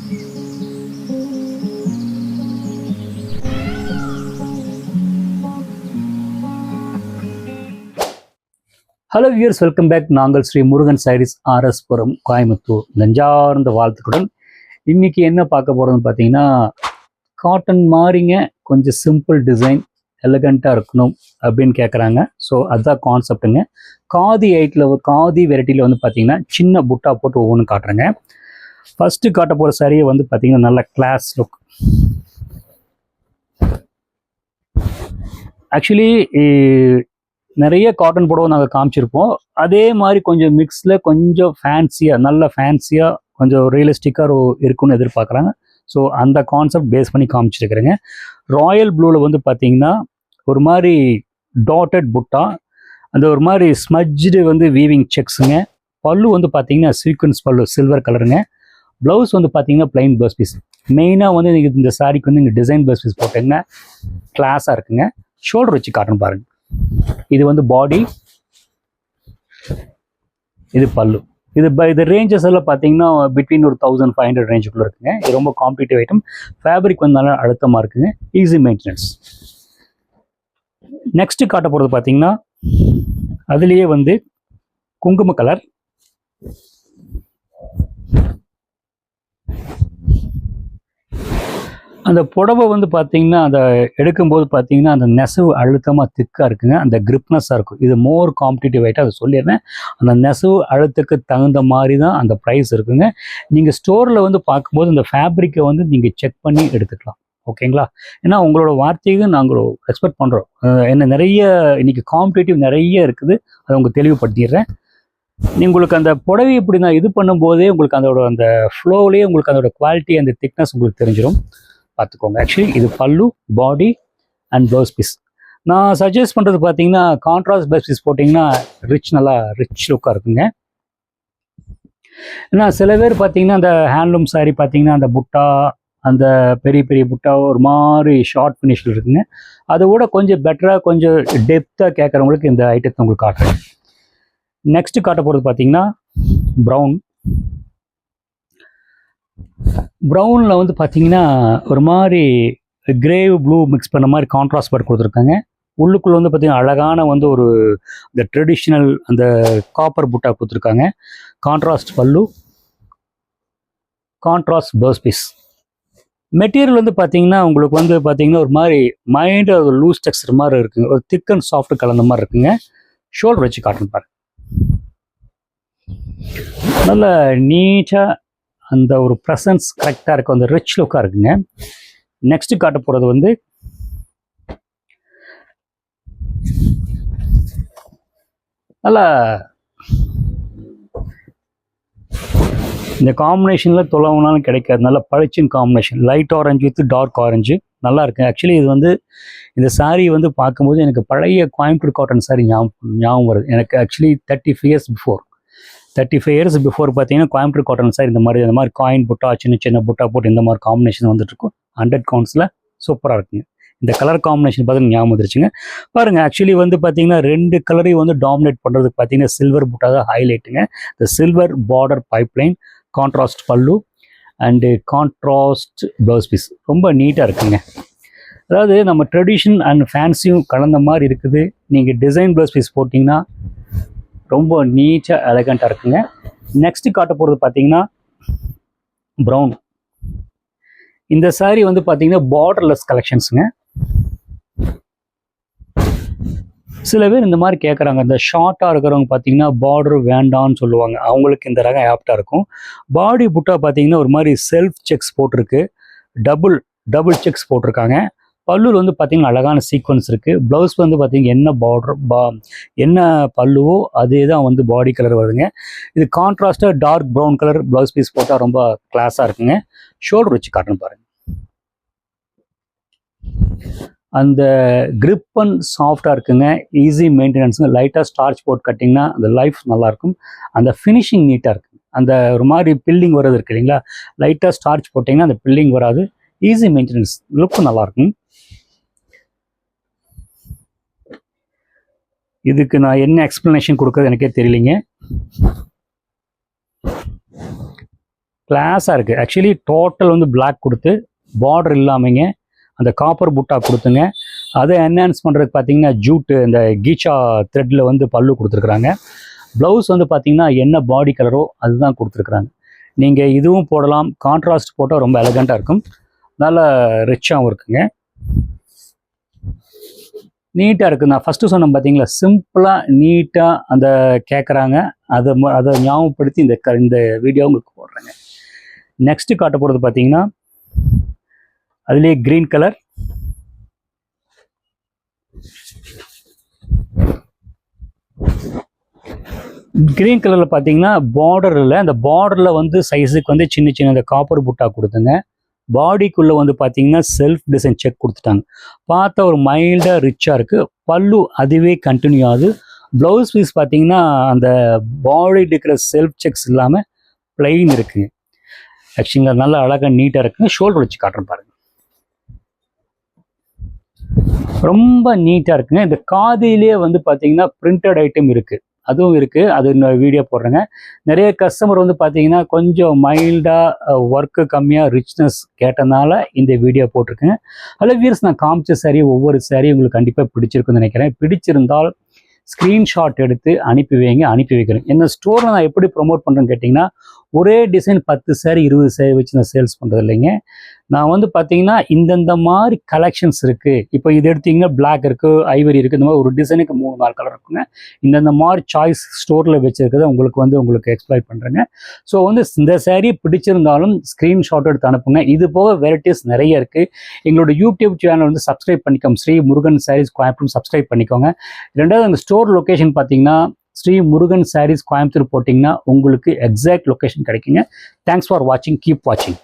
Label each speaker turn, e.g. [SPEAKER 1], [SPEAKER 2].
[SPEAKER 1] Hello viewers, welcome back. நாங்கள் Sri Murugan saris, RS புரம், கோயம்புத்தூர். நெஞ்சார்ந்த வாழ்த்துக்களுடன் இன்னைக்கு என்ன பார்க்க போகிறோம்னு பார்த்தீங்கன்னா, காட்டன் மாதிரிங்க, கொஞ்சம் சிம்பிள் டிசைன், எலகண்ட்டாக இருக்கணும் அப்படின்னு கேட்குறாங்க. ஸோ அதுதான் கான்செப்ட்டுங்க. காதி வெரைட்டியில் வந்து பார்த்தீங்கன்னா சின்ன புட்டா போட்டு ஒவ்வொன்றும் காட்டுறேங்க. ஃபஸ்ட்டு காட்ட போகிற சாரியை வந்து பார்த்தீங்கன்னா நல்ல கிளாஸ் லுக். ஆக்சுவலி நிறைய காட்டன் புடவை நாங்கள் காமிச்சிருப்போம். அதே மாதிரி கொஞ்சம் மிக்ஸில் கொஞ்சம் ஃபேன்சியாக, நல்ல ஃபேன்சியாக, கொஞ்சம் ரியலிஸ்டிக்காக இருக்குன்னு எதிர்பார்க்குறாங்க. ஸோ அந்த கான்செப்ட் பேஸ் பண்ணி காமிச்சிருக்கிறேங்க. ராயல் ப்ளூவில் வந்து பார்த்தீங்கன்னா ஒரு மாதிரி டாட்டட் புட்டா, அந்த ஒரு மாதிரி ஸ்மஜ்டு வந்து வீவிங் செக்ஸுங்க. பல்லு வந்து பார்த்தீங்கன்னா சீக்வன்ஸ் பல்லு, சில்வர் கலருங்க. ப்ளவுஸ் வந்து பார்த்தீங்கன்னா பிளைன் ப்ளவுஸ் பீஸ். மெயினாக வந்து நீங்கள் இந்த சாரிக்கு வந்து நீங்கள் டிசைன் ப்ளவுஸ் பீஸ் போட்டிங்கன்னா கிளாஸாக இருக்குங்க. ஷோல்டர் வச்சு காட்டுன்னு பாருங்கள். இது வந்து பாடி, இது பல்லு. இது ரேஞ்சஸ் எல்லாம் பார்த்தீங்கன்னா பிட்வீன் ஒரு 1500 ரேஞ்சுக்குள்ளே இருக்குங்க. இது ரொம்ப காம்படிட்டிவ் ஐட்டம். ஃபேப்ரிக் வந்து நல்லா அழுத்தமாக இருக்குங்க. Easy maintenance. நெக்ஸ்ட்டு காட்ட போகிறது பார்த்தீங்கன்னா அதுலேயே வந்து குங்கும கலர், அந்த புடவை வந்து பார்த்தீங்கன்னா அதை எடுக்கும்போது பார்த்தீங்கன்னா அந்த நெசவு அழுத்தமாக திக்காக இருக்குங்க. அந்த கிரிப்னஸாக இருக்கும். இது மோர் காம்படிட்டிவ் ஐட்டம், அதை சொல்லிடுறேன். அந்த நெசவு அழுத்துக்கு தகுந்த மாதிரி தான் அந்த ப்ரைஸ் இருக்குங்க. நீங்கள் ஸ்டோரில் வந்து பார்க்கும்போது இந்த ஃபேப்ரிக்கை வந்து நீங்கள் செக் பண்ணி எடுத்துக்கலாம். ஓகேங்களா? ஏன்னா உங்களோட வார்த்தைக்கு நாங்கள் ரெஸ்பெக்ட் பண்ணுறோம். என்ன நிறைய இன்றைக்கி காம்படிட்டிவ் நிறைய இருக்குது. அதை உங்களுக்கு தெளிவுபடுத்திடுறேன். உங்களுக்கு அந்த புடவை இப்படி நான் இது பண்ணும்போதே உங்களுக்கு அதோட அந்த ஃப்ளோவிலேயே உங்களுக்கு அதோட குவாலிட்டி, அந்த திக்னஸ் உங்களுக்கு தெரிஞ்சிடும். பார்த்துக்கோங்க. ஆக்சுவலி இது பல்லு, பாடி அண்ட் ப்ளவுஸ் பீஸ். நான் சஜஸ்ட் பண்ணுறது பார்த்தீங்கன்னா கான்ட்ராஸ்ட் ப்ளவுஸ் பீஸ் போட்டிங்கன்னா நல்லா ரிச் லுக்காக இருக்குங்க. ஏன்னா சில பேர் பார்த்தீங்கன்னா அந்த ஹேண்ட்லூம் சாரி பார்த்தீங்கன்னா அந்த புட்டா, அந்த பெரிய பெரிய புட்டா ஒரு மாதிரி ஷார்ட் ஃபினிஷில் இருக்குங்க. அதை விட கொஞ்சம் பெட்டராக, கொஞ்சம் டெப்த்தாக கேட்குறவங்களுக்கு இந்த ஐட்டத்தை உங்களுக்கு காட்டுறேன். நெக்ஸ்ட்டு காட்ட போகிறது பார்த்தீங்கன்னா ப்ரௌன். ப்ரௌனில் வந்து பார்த்தீங்கன்னா ஒரு மாதிரி கிரேவ் ப்ளூ மிக்ஸ் பண்ண மாதிரி கான்ட்ராஸ்ட் பார்ட் கொடுத்துருக்காங்க. உள்ளுக்குள்ளே வந்து பார்த்தீங்கன்னா அழகான வந்து ஒரு இந்த ட்ரெடிஷ்னல் அந்த காப்பர் புட்டா கொடுத்துருக்காங்க. கான்ட்ராஸ்ட் பல்லு, கான்ட்ராஸ்ட் ப்ளவுஸ் பீஸ். மெட்டீரியல் வந்து பார்த்தீங்கன்னா உங்களுக்கு வந்து பார்த்தீங்கன்னா ஒரு மாதிரி மைண்டு ஒரு லூஸ் டெக்ஸ்டர் மாதிரி இருக்குங்க. ஒரு திக் அண்ட் சாஃப்ட் கலந்த மாதிரி இருக்குங்க. ஷோல்டர் வச்சு காட்டணும் பாருங்க. நல்ல நீட்டாக அந்த ஒரு ப்ரெசன்ஸ் கரெக்டாக இருக்கும். அந்த ரிச் லுக்காக இருக்குங்க. நெக்ஸ்ட்டு காட்ட போகிறது வந்து நல்லா இந்த காம்பினேஷனில் தொலைவுனாலும் கிடைக்காது. நல்லா பளிச்சின் combination, light orange with dark orange நல்லா இருக்கு. ஆக்சுவலி இது வந்து இந்த சாரீ வந்து பார்க்கும்போது எனக்கு பழைய கோயம்புத்தூர் காட்டன் சாரீ ஞாபகம் வருது. எனக்கு ஆக்சுவலி 35 இயர்ஸ் பிஃபோர் பார்த்தீங்கன்னா கோயம்புத்தூர் காட்டன் சார் இந்த மாதிரி காயின் புட்டா, சின்ன சின்ன புட்டா போட்டு இந்த மாதிரி காம்பினேஷன் வந்துட்டு இருக்கும். 100 கவுண்ட்ஸில் சூப்பராக இருக்குங்க. இந்த கலர் காம்பினேஷன் பார்த்தீங்கன்னா ஞாபகம் வந்துருச்சுங்க. பாருங்கள், ஆக்சுவலி வந்து பார்த்தீங்கன்னா 2 கலரையும் வந்து டாமினேட் பண்ணுறதுக்கு பார்த்தீங்கன்னா சில்வர் புட்டா தான் ஹைலைட்டுங்க. இந்த சில்வர் பார்டர் பைப்லைன், கான்ட்ராஸ்ட் பல்லு அண்டு கான்ட்ராஸ்ட் ப்ளவுஸ் பீஸ் ரொம்ப நீட்டாக இருக்குங்க. அதாவது நம்ம ட்ரெடிஷன் அண்ட் ஃபேன்சியும் கலந்த மாதிரி இருக்குது. நீங்கள் டிசைன் ப்ளவுஸ் பீஸ் போட்டிங்கன்னா ரொம்ப நீட்டாக எலகண்ட்டாக இருக்குங்க. நெக்ஸ்ட்டு காட்ட போகிறது பார்த்தீங்கன்னா ப்ரௌன். இந்த சாரீ வந்து பார்த்தீங்கன்னா பார்டர்லெஸ் கலெக்ஷன்ஸுங்க. சில பேர் இந்த மாதிரி கேட்குறாங்க. இந்த ஷார்ட்டாக இருக்கிறவங்க பார்த்தீங்கன்னா பார்டர் வேண்டான்னு சொல்லுவாங்க. அவங்களுக்கு இந்த ரகம் ஆப்டாக இருக்கும். பாடி புட்டா பார்த்தீங்கன்னா ஒரு மாதிரி செல்ஃப் செக்ஸ் போட்டிருக்கு. டபுள் செக்ஸ் போட்டிருக்காங்க. பல்லுவில் வந்து பார்த்தீங்கன்னா அழகான சீக்வன்ஸ் இருக்குது. ப்ளவுஸ் வந்து பார்த்தீங்கன்னா என்ன பார்டர் என்ன பல்லுவோ அதே தான் வந்து பாடி கலர் வருதுங்க. இது கான்ட்ராஸ்ட்டாக dark brown colour blouse piece போட்டால் ரொம்ப கிளாஸாக இருக்குங்க. ஷோல்டர் வச்சு காட்டணும் பாருங்கள். அந்த கிரிப் அண்ட் சாஃப்டாக இருக்குங்க. ஈஸி மெயின்டெனன்ஸுங்க. லைட்டாக ஸ்டார்ச் போட்டு கட்டிங்கன்னா அந்த லைஃப் நல்லாயிருக்கும். அந்த ஃபினிஷிங் நீட்டாக இருக்குது. அந்த ஒரு மாதிரி பில்லிங் வர்றது இருக்கு இல்லைங்களா, லைட்டாக ஸ்டார்ச் போட்டிங்கன்னா அந்த பில்லிங் வராது. ஈஸி மெயின்டெனன்ஸ், லுக்கும் நல்லாயிருக்கும். இதுக்கு நான் என்ன எக்ஸ்ப்ளனேஷன் கொடுக்குறது எனக்கே தெரியலிங்க. கிளாஸாக இருக்குது. ஆக்சுவலி டோட்டல் வந்து பிளாக் கொடுத்து பார்டர் இல்லாமங்க அந்த காப்பர் புட்டா கொடுத்துங்க. அதை என்ஹான்ஸ் பண்ணுறதுக்கு பார்த்தீங்கன்னா ஜூட்டு இந்த கீச்சா த்ரெட்டில் வந்து பல்லு கொடுத்துருக்குறாங்க. ப்ளவுஸ் வந்து பார்த்தீங்கன்னா என்ன பாடி கலரோ அதுதான் கொடுத்துருக்குறாங்க. நீங்கள் இதுவும் போடலாம், கான்ட்ராஸ்ட் போட்டால் ரொம்ப எலகண்ட்டாக இருக்கும், நல்லா ரிச்சாகவும் இருக்குங்க, நீட்டாக இருக்குது. நான் ஃபஸ்ட்டு சொன்னேன் பார்த்தீங்களா, சிம்பிளாக நீட்டாக அந்த கேட்குறாங்க. அதை ஞாபகப்படுத்தி இந்த வீடியோ உங்களுக்கு போடுறேங்க. நெக்ஸ்ட்டு காட்ட போகிறது பார்த்தீங்கன்னா அதுலேயே க்ரீன் கலர், க்ரீன் கலரில் பார்த்தீங்கன்னா பார்டரில் அந்த பார்டரில் வந்து சைஸுக்கு வந்து சின்ன சின்ன அந்த காப்பர் புட்டா கொடுத்துங்க. பாடிக்குள்ளே வந்து பார்த்தீங்கன்னா செல்ஃப் டிசைன் செக் கொடுத்துட்டாங்க. பார்த்தா ஒரு மைல்டாக ரிச்சாக இருக்குது. பல்லு அதுவே கண்டினியூ ஆகுது. ப்ளவுஸ் பீஸ் பார்த்தீங்கன்னா அந்த பாடி இருக்கிற செல்ஃப் செக்ஸ் இல்லாமல் பிளெயின் இருக்குங்க. ஆக்சுவலி நல்லா அழகாக நீட்டாக இருக்குங்க. ஷோல்டர் வச்சு காட்டுறேன் பாருங்கள், ரொம்ப நீட்டாக இருக்குங்க. இந்த காதிலே வந்து பார்த்தீங்கன்னா பிரிண்டட் ஐட்டம் இருக்குது, அதுவும் இருக்குது, அது நான் வீடியோ போடுறேங்க. நிறைய கஸ்டமர் வந்து பார்த்தீங்கன்னா கொஞ்சம் மைல்டாக ஒர்க்கு கம்மியாக ரிச்னஸ் கேட்டனால இந்த வீடியோ போட்டிருக்கேங்க. அதில் வியூவர்ஸ் நான் காமிச்ச சாரி ஒவ்வொரு சாரியும் உங்களுக்கு கண்டிப்பாக பிடிச்சிருக்குன்னு நினைக்கிறேன். பிடிச்சிருந்தால் ஸ்க்ரீன்ஷாட் எடுத்து அனுப்பி வைக்கிறேன். என்ன ஸ்டோரில் நான் எப்படி ப்ரொமோட் பண்ணுறேன்னு கேட்டிங்கன்னா, ஒரே டிசைன் 10 சாரி 20 சாரி வச்சு நான் சேல்ஸ் பண்ணுறது இல்லைங்க. நான் வந்து பார்த்தீங்கன்னா இந்தந்த மாதிரி கலெக்ஷன்ஸ் இருக்குது. இப்போ இது எடுத்திங்கன்னா பிளாக் இருக்குது, ஐவரி இருக்குது, இந்த மாதிரி ஒரு டிசைனுக்கு 3-4 கலர் இருக்குங்க. இந்தந்த மாதிரி சாய்ஸ் ஸ்டோரில் வச்சுருக்கிறத உங்களுக்கு எக்ஸ்பிளைன் பண்ணுறேங்க. ஸோ வந்து இந்த சாரீ பிடிச்சிருந்தாலும் ஸ்க்ரீன்ஷாட் எடுத்து அனுப்புங்க. இது போக வெரைட்டிஸ் நிறைய இருக்குது. எங்களோட யூடியூப் சேனல் வந்து சப்ஸ்கிரைப் பண்ணிக்கோங்க, ஸ்ரீ முருகன் சாரீஸ் கோயம்புத்தூர் சப்ஸ்கிரைப் பண்ணிக்கோங்க. ரெண்டாவது அந்த ஸ்டோர் லொக்கேஷன் பார்த்தீங்கன்னா ஸ்ரீ முருகன் சாரீஸ் கோயம்புத்தூர் போட்டிங்கன்னா உங்களுக்கு எக்ஸாக்ட் லொக்கேஷன் கிடைக்குங்க. தேங்க்ஸ் ஃபார் வாட்சிங், கீப் வாட்சிங்.